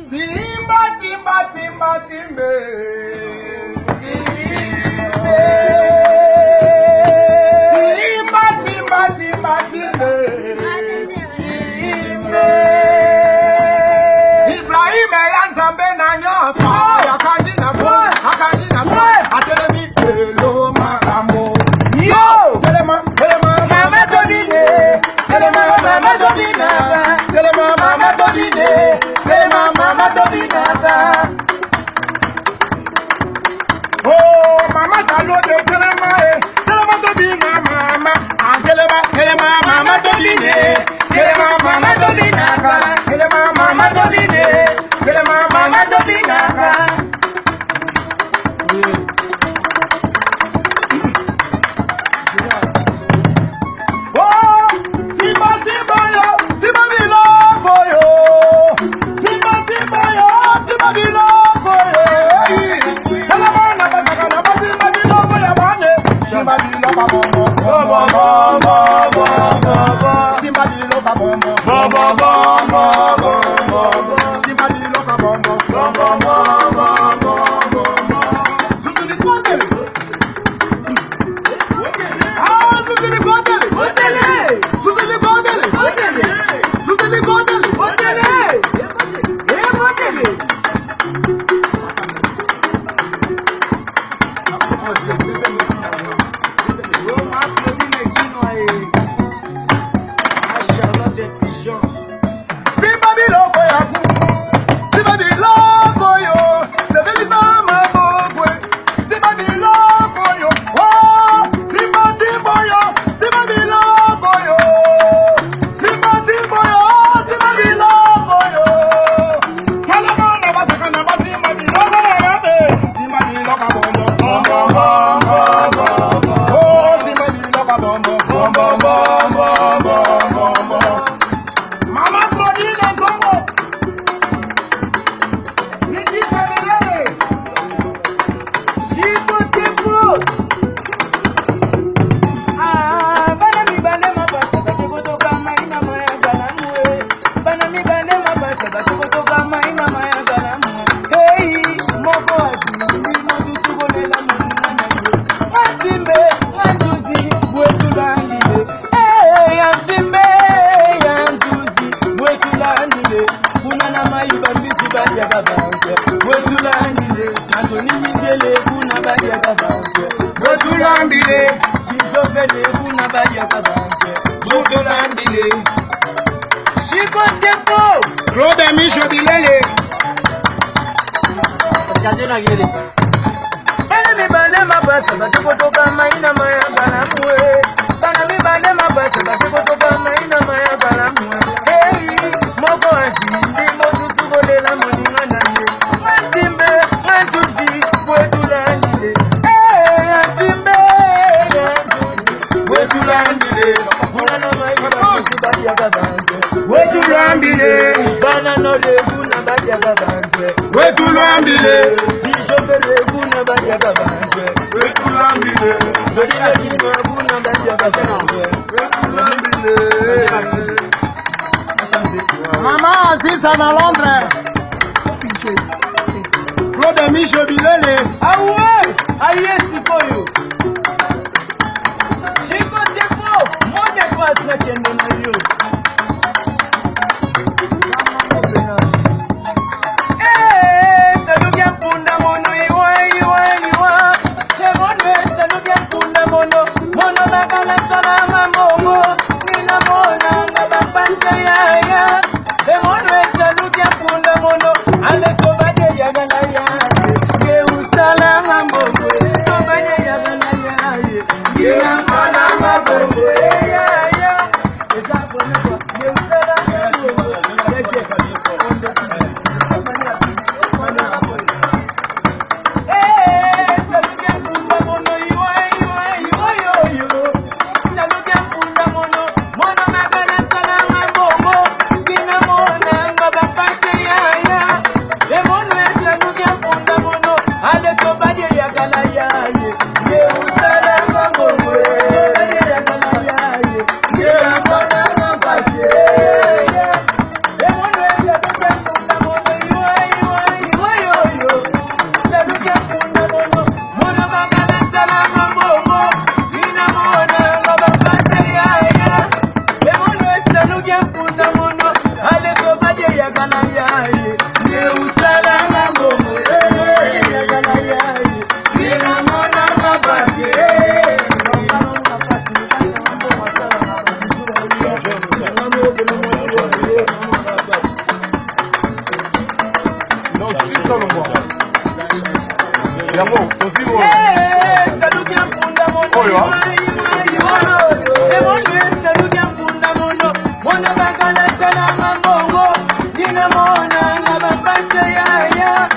Timba, timba, timba, timbe. Timba, timba, timba, timbe. Ibrahim Eyansambe Nanyosa. Akandina boy, akandina boy. Atelemi hello makamo. Yo, telema, telema, mama todine. Telema, mama todina. Telema, mama todine. Telema, mama todina. Oh, mama salute telema, telema todina mama. Telema, telema, mama todine. Telema, mama todina. Telema, mama todine. Telema, mama todina. Mama Aziza na Londres. Claude Michel Bilele. Ah ouais, aïe sikoyo. Chiko depo, mode kwa tunakende na hiyo. Saludia punda mono iwa. Segonde saludia punda mono na kala salama momo. Nina mona ngaba pasa ya. Segonde saludia punda mono ale sobade ya galaya. Ke usala ngambo. funda mono ale ko baje ya kana yaye ne usala na momo ya kana yaye ni mona mabasi Mona bagala sana mambongo, dina mona na bapase ya ya.